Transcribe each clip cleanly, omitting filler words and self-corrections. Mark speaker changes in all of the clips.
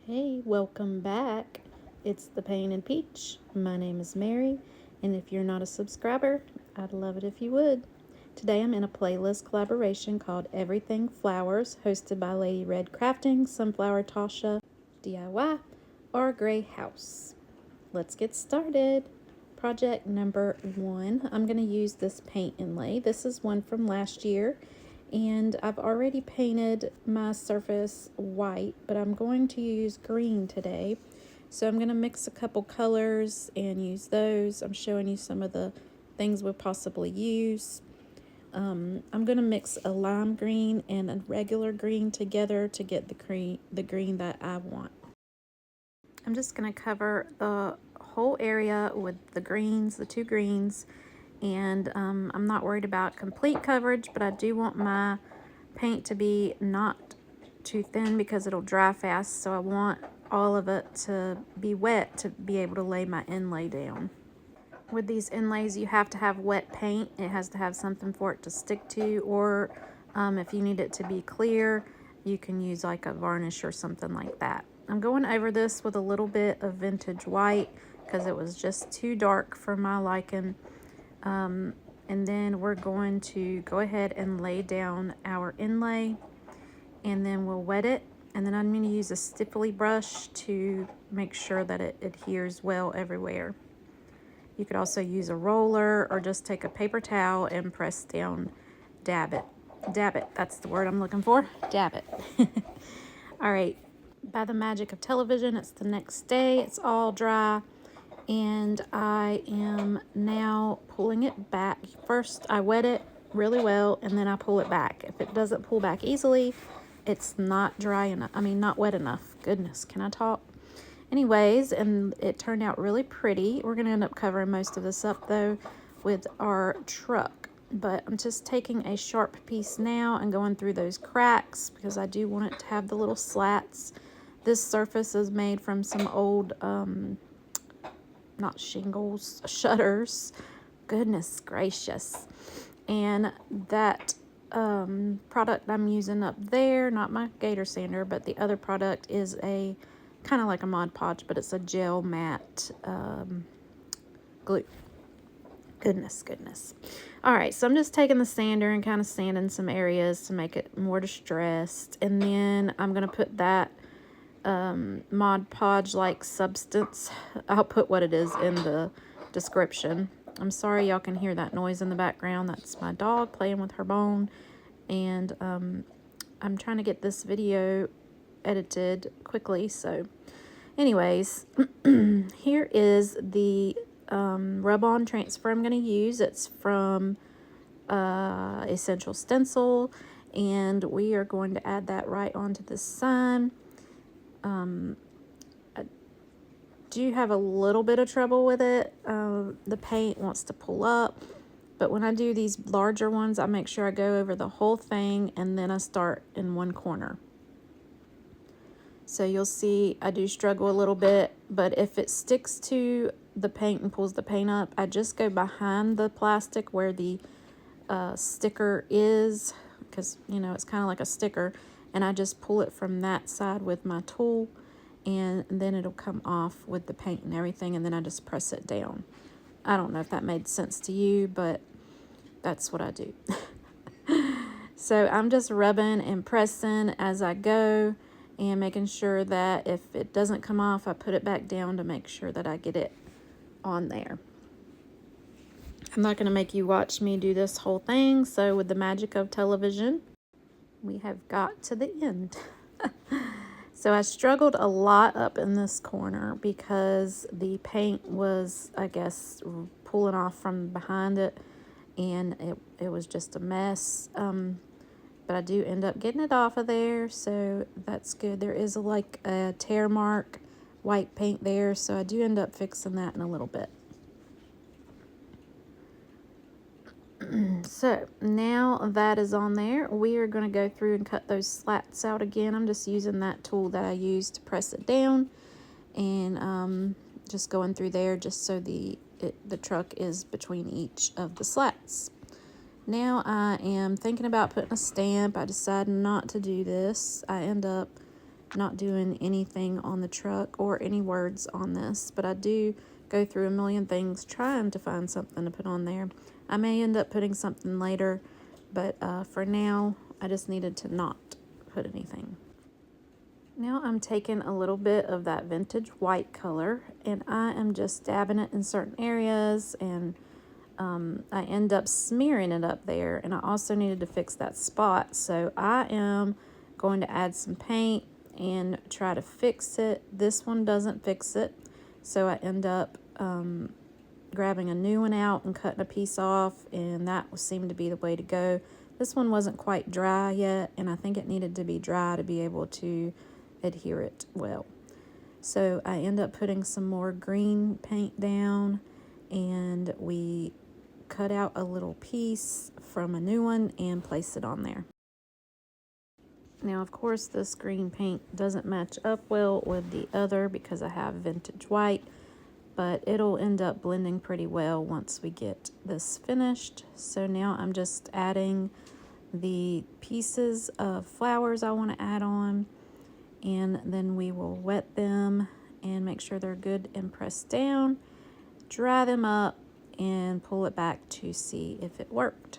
Speaker 1: Hey, welcome back. It's the Painted Peach. My name is Mary, and if you're not a subscriber, I'd love it if you would. Today I'm in a playlist collaboration called Everything Flowers, hosted by Lady Red Crafting, Sunflower Tasha, DIY, or Gray House. Let's get started. Project number 1. I'm going to use this paint inlay. This is one from last year, and I've already painted my surface white, but I'm going to use green today. So I'm going to mix a couple colors and use those. I'm showing you some of the things we'll possibly use. I'm going to mix a lime green and a regular green together to get the green that I want. I'm just going to cover the whole area with the greens, the two greens, and I'm not worried about complete coverage, but I do want my paint to be not too thin because it'll dry fast, so I want all of it to be wet to be able to lay my inlay down. With these inlays, you have to have wet paint. It has to have something for it to stick to, or if you need it to be clear, you can use like a varnish or something like that. I'm going over this with a little bit of vintage white because it was just too dark for my liking. And then we're going to go ahead and lay down our inlay, and then we'll wet it. And then I'm going to use a stipply brush to make sure that it adheres well everywhere. You could also use a roller or just take a paper towel and press down, dab it, that's the word I'm looking for, dab it. All right, by the magic of television, it's the next day, it's all dry, and I am now pulling it back. First, I wet it really well, and then I pull it back. If it doesn't pull back easily, it's not dry enough, not wet enough. Goodness, can I talk? Anyways, and it turned out really pretty. We're going to end up covering most of this up, though, with our truck. But I'm just taking a sharp piece now and going through those cracks because I do want it to have the little slats. This surface is made from some old, not shingles, shutters. Goodness gracious. And that product I'm using up there, not my Gator Sander, but the other product is a kind of like a Mod Podge, but it's a gel matte glue. Goodness. All right, so I'm just taking the sander and kind of sanding some areas to make it more distressed. And then I'm going to put that Mod Podge-like substance. I'll put what it is in the description. I'm sorry y'all can hear that noise in the background. That's my dog playing with her bone. And I'm trying to get this video edited quickly, so anyways, here is the rub-on transfer I'm going to use. It's from Essential Stencil, and we are going to add that right onto the sign. I do have a little bit of trouble with it. The paint wants to pull up, but when I do these larger ones, I make sure I go over the whole thing, and then I start in one corner. So you'll see I do struggle a little bit, but if it sticks to the paint and pulls the paint up, I just go behind the plastic where the sticker is, because, you know, it's kind of like a sticker, and I just pull it from that side with my tool, and then it'll come off with the paint and everything, and then I just press it down. I don't know if that made sense to you, but that's what I do. So I'm just rubbing and pressing as I go, and making sure that if it doesn't come off, I put it back down to make sure that I get it on there. I'm not going to make you watch me do this whole thing, so with the magic of television, we have got to the end. So I struggled a lot up in this corner because the paint was, I guess, pulling off from behind it, and it was just a mess. But I do end up getting it off of there, so that's good. There is like a tear mark, white paint there, so I do end up fixing that in a little bit. So now that is on there, we are going to go through and cut those slats out again. I'm just using that tool that I used to press it down, and just going through there just so the truck is between each of the slats. Now I am thinking about putting a stamp. I decided not to do this. I end up not doing anything on the truck or any words on this, but I do go through a million things trying to find something to put on there. I may end up putting something later, but for now, I just needed to not put anything. Now I'm taking a little bit of that vintage white color and I am just dabbing it in certain areas, and I end up smearing it up there, and I also needed to fix that spot. So I am going to add some paint and try to fix it. This one doesn't fix it, so I end up grabbing a new one out and cutting a piece off, and that seemed to be the way to go. This one wasn't quite dry yet, and I think it needed to be dry to be able to adhere it well. So I end up putting some more green paint down, and we cut out a little piece from a new one and place it on there. Now, of course, this green paint doesn't match up well with the other because I have vintage white, but it'll end up blending pretty well once we get this finished. So now I'm just adding the pieces of flowers I want to add on, and then we will wet them and make sure they're good and pressed down, dry them up, and pull it back to see if it worked.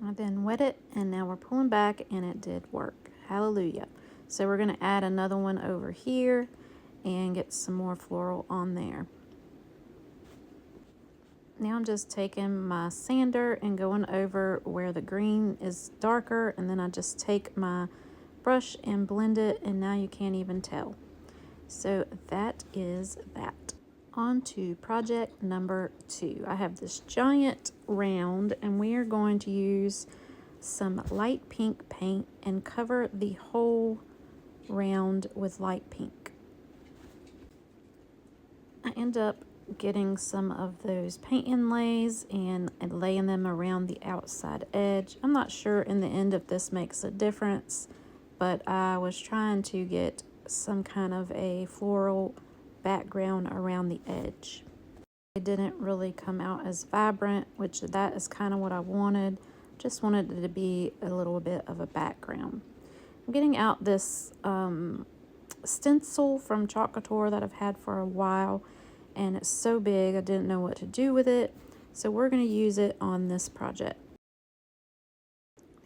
Speaker 1: I then wet it, and now we're pulling back, and it did work. Hallelujah. So we're going to add another one over here and get some more floral on there. Now I'm just taking my sander and going over where the green is darker, and then I just take my brush and blend it, and now you can't even tell. So that is that. On to project number 2. I have this giant round, and we are going to use some light pink paint and cover the whole round with light pink. I end up getting some of those paint inlays and laying them around the outside edge. I'm not sure in the end if this makes a difference, but I was trying to get some kind of a floral background around the edge. It didn't really come out as vibrant, which that is kind of what I wanted. Just wanted it to be a little bit of a background. I'm getting out this stencil from Chalk Couture that I've had for a while, and it's so big I didn't know what to do with it, so we're going to use it on this project.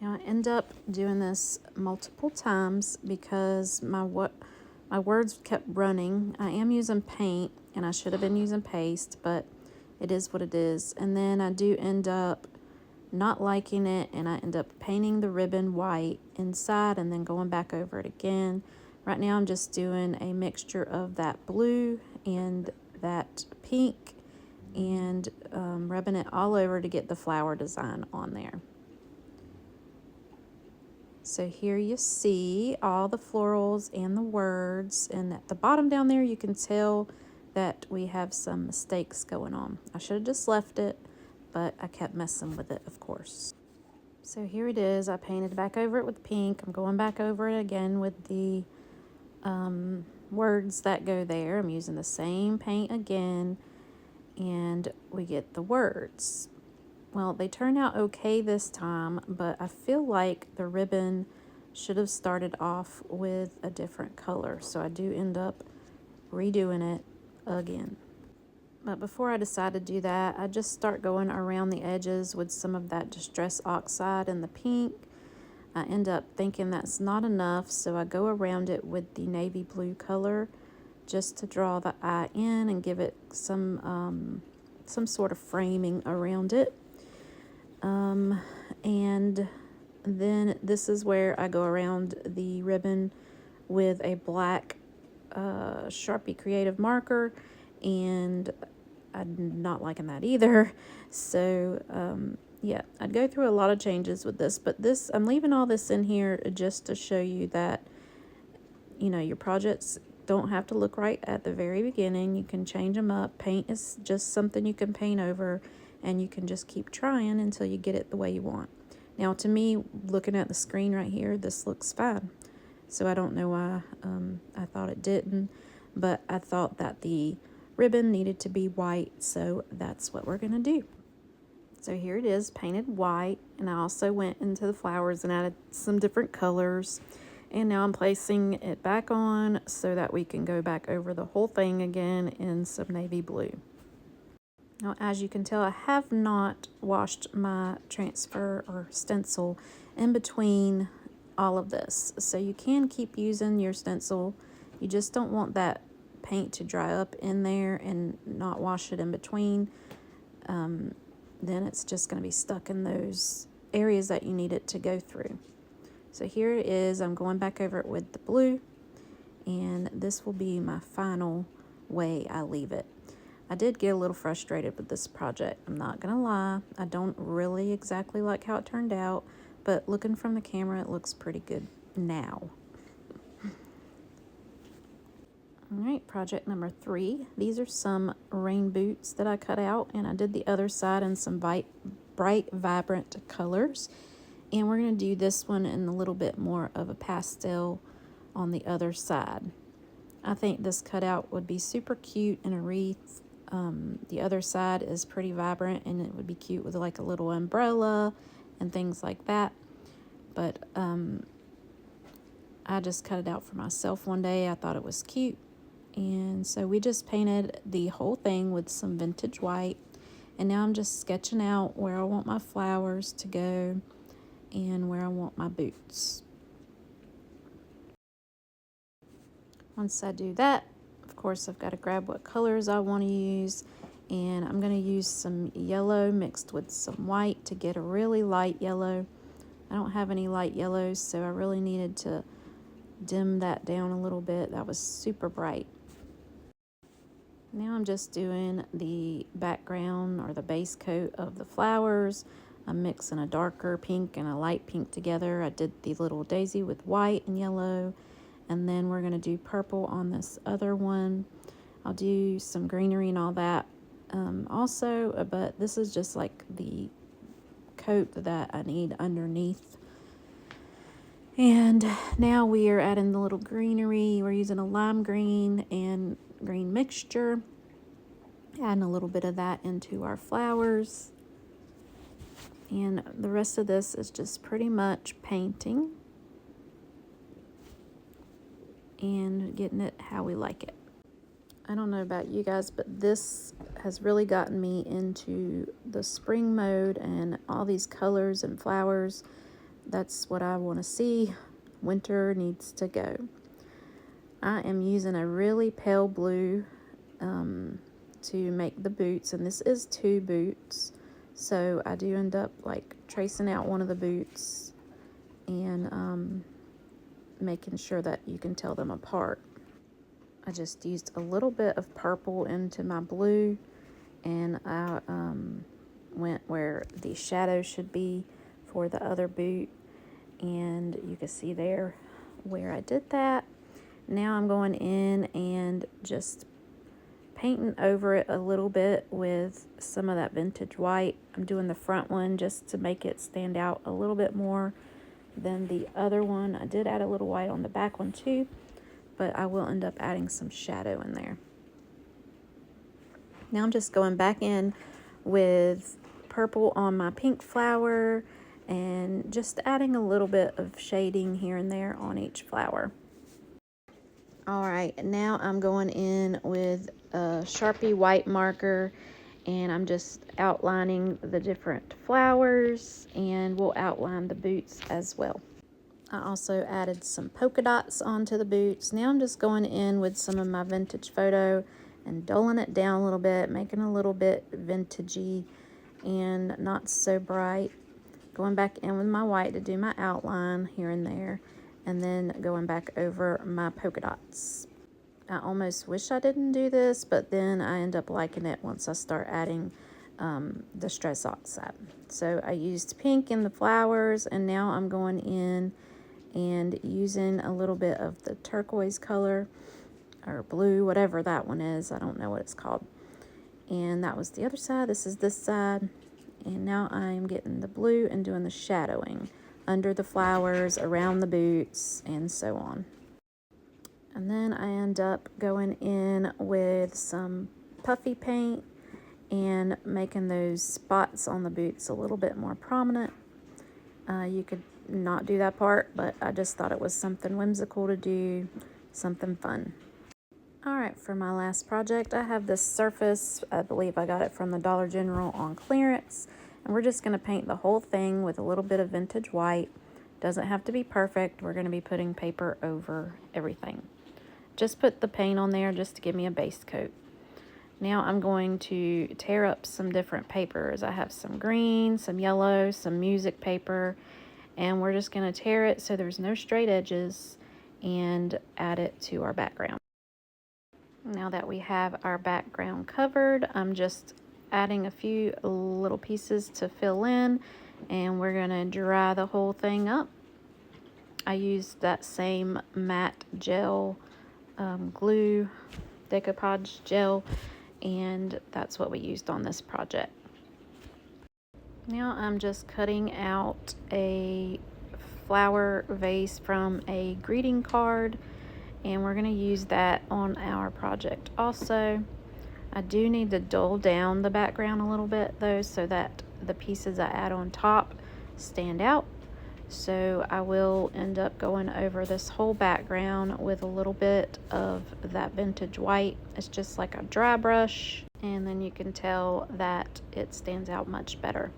Speaker 1: Now I end up doing this multiple times because my words kept running. I am using paint, and I should have been using paste, but it is what it is. And then I do end up not liking it, and I end up painting the ribbon white inside and then going back over it again. Right now I'm just doing a mixture of that blue and that pink, and rubbing it all over to get the flower design on there. So here you see all the florals and the words, and at the bottom down there you can tell that we have some mistakes going on. I should have just left it, but I kept messing with it, of course. So here it is. I painted back over it with pink. I'm going back over it again with the words that go there. I'm using the same paint again, and we get the words. Well, they turned out okay this time, but I feel like the ribbon should have started off with a different color, so I do end up redoing it again. But before I decide to do that, I just start going around the edges with some of that Distress Oxide and the pink. I end up thinking that's not enough, so I go around it with the navy blue color just to draw the eye in and give it some sort of framing around it. And then this is where I go around the ribbon with a black Sharpie Creative marker, and I'm not liking that either. So yeah, I'd go through a lot of changes with this, but this, I'm leaving all this in here just to show you that, you know, your projects don't have to look right at the very beginning. You can change them up. Paint is just something you can paint over, and you can just keep trying until you get it the way you want. Now, to me, looking at the screen right here, this looks fine. So I don't know why I thought it didn't, but I thought that the ribbon needed to be white, so that's what we're gonna do. So here it is, painted white, and I also went into the flowers and added some different colors. And now I'm placing it back on so that we can go back over the whole thing again in some navy blue. Now, as you can tell, I have not washed my transfer or stencil in between all of this. So you can keep using your stencil. You just don't want that paint to dry up in there and not wash it in between. Then it's just going to be stuck in those areas that you need it to go through. So here it is. I'm going back over it with the blue, and this will be my final way I leave it. I did get a little frustrated with this project. I'm not gonna lie. I don't really exactly like how it turned out, but looking from the camera, it looks pretty good now. All right, project number 3. These are some rain boots that I cut out, and I did the other side in some bright, vibrant colors. And we're going to do this one in a little bit more of a pastel on the other side. I think this cutout would be super cute in a wreath. The other side is pretty vibrant, and it would be cute with like a little umbrella and things like that. But I just cut it out for myself one day. I thought it was cute. And so we just painted the whole thing with some vintage white. And now I'm just sketching out where I want my flowers to go and where I want my boots. Once I do that, of course, I've got to grab what colors I want to use, and I'm going to use some yellow mixed with some white to get a really light yellow. I don't have any light yellows, so I really needed to dim that down a little bit. That was super bright. Now I'm just doing the background or the base coat of the flowers. I'm mixing a darker pink and a light pink together. I did the little daisy with white and yellow, and then we're going to do purple on this other one. I'll do some greenery and all that also, but this is just like the coat that I need underneath. And now we are adding the little greenery. We're using a lime green and green mixture, adding a little bit of that into our flowers. And the rest of this is just pretty much painting and getting it how we like it. I don't know about you guys, but this has really gotten me into the spring mode and all these colors and flowers. That's what I want to see. Winter needs to go. I am using a really pale blue to make the boots, and this is 2 boots. So I do end up like tracing out one of the boots and making sure that you can tell them apart. I just used a little bit of purple into my blue, and I went where the shadow should be for the other boot, and you can see there where I did that. Now I'm going in and just painting over it a little bit with some of that vintage white. I'm doing the front one just to make it stand out a little bit more than the other one. I did add a little white on the back one too, but I will end up adding some shadow in there. Now I'm just going back in with purple on my pink flower and just adding a little bit of shading here and there on each flower. All right, now I'm going in with a Sharpie white marker, and I'm just outlining the different flowers, and we'll outline the boots as well. I also added some polka dots onto the boots. Now I'm just going in with some of my vintage photo and doling it down a little bit, making it a little bit vintagey and not so bright. Going back in with my white to do my outline here and there, and then going back over my polka dots. I almost wish I didn't do this, but then I end up liking it once I start adding the stress oxide. So I used pink in the flowers, and now I'm going in and using a little bit of the turquoise color or blue, whatever that one is. I don't know what it's called. And that was the other side. This is this side. And now I'm getting the blue and doing the shadowing under the flowers, around the boots, and so on. And then I end up going in with some puffy paint and making those spots on the boots a little bit more prominent. You could not do that part, but I just thought it was something whimsical to do, something fun. All right, for my last project, I have this surface. I believe I got it from the Dollar General on clearance. And we're just going to paint the whole thing with a little bit of vintage white. Doesn't have to be perfect. We're going to be putting paper over everything. Just put the paint on there just to give me a base coat. Now I'm going to tear up some different papers. I have some green, some yellow, some music paper, and we're just going to tear it so there's no straight edges and add it to our background. Now that we have our background covered, I'm just adding a few little pieces to fill in, and we're going to dry the whole thing up. I used that same matte gel glue, decoupage gel, and that's what we used on this project. Now I'm just cutting out a flower vase from a greeting card, and we're going to use that on our project also. I do need to dull down the background a little bit though, so that the pieces I add on top stand out. So I will end up going over this whole background with a little bit of that vintage white. It's just like a dry brush, and then you can tell that it stands out much better.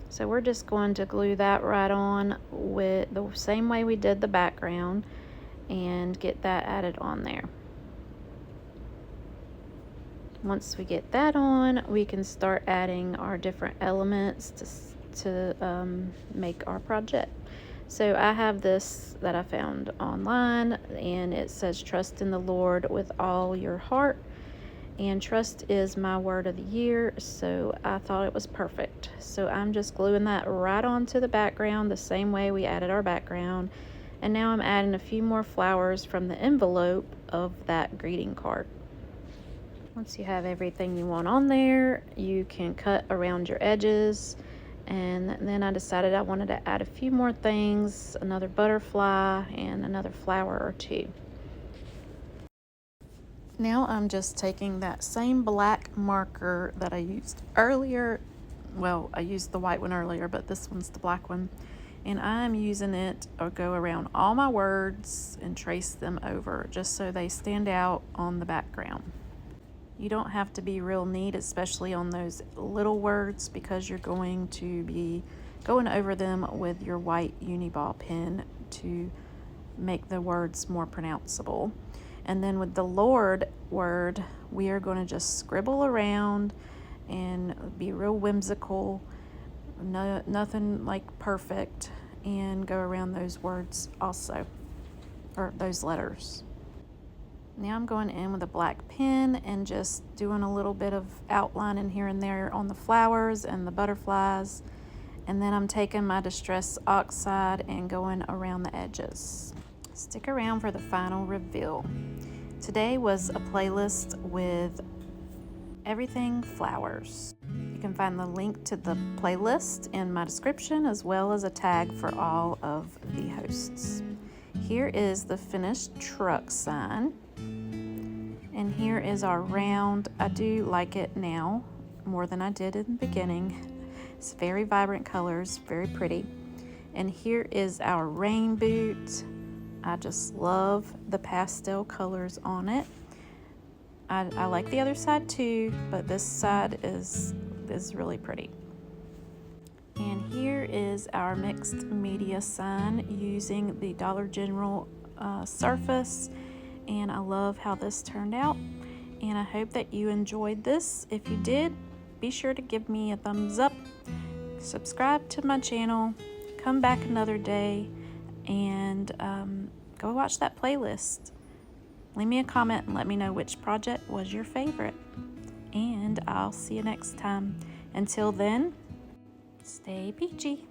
Speaker 1: So we're just going to glue that right on with the same way we did the background and get that added on there. Once we get that on, we can start adding our different elements to make our project. So I have this that I found online, and it says trust in the Lord with all your heart, and trust is my word of the year, so I thought it was perfect. So I'm just gluing that right onto the background the same way we added our background, and now I'm adding a few more flowers from the envelope of that greeting card. Once you have everything you want on there, you can cut around your edges. And then I decided I wanted to add a few more things, another butterfly and another flower or two. Now I'm just taking that same black marker that I used earlier. Well, I used the white one earlier, but this one's the black one. And I'm using it to go around all my words and trace them over just so they stand out on the background. You don't have to be real neat, especially on those little words, because you're going to be going over them with your white Uniball pen to make the words more pronounceable. And then with the Lord word, we are going to just scribble around and be real whimsical, nothing like perfect, and go around those words also, or those letters. Now I'm going in with a black pen and just doing a little bit of outlining here and there on the flowers and the butterflies. And then I'm taking my Distress Oxide and going around the edges. Stick around for the final reveal. Today was a playlist with everything flowers. You can find the link to the playlist in my description, as well as a tag for all of the hosts. Here is the finished truck sign. And here is our round. I do like it now more than I did in the beginning. It's very vibrant colors, very pretty. And here is our rain boot. I just love the pastel colors on it. I like the other side too, but this side is really pretty. And here is our mixed media sign using the Dollar General surface. And I love how this turned out, and I hope that you enjoyed this. If you did, be sure to give me a thumbs up, subscribe to my channel, come back another day, and go watch that playlist. Leave me a comment and let me know which project was your favorite, and I'll see you next time. Until then, stay peachy.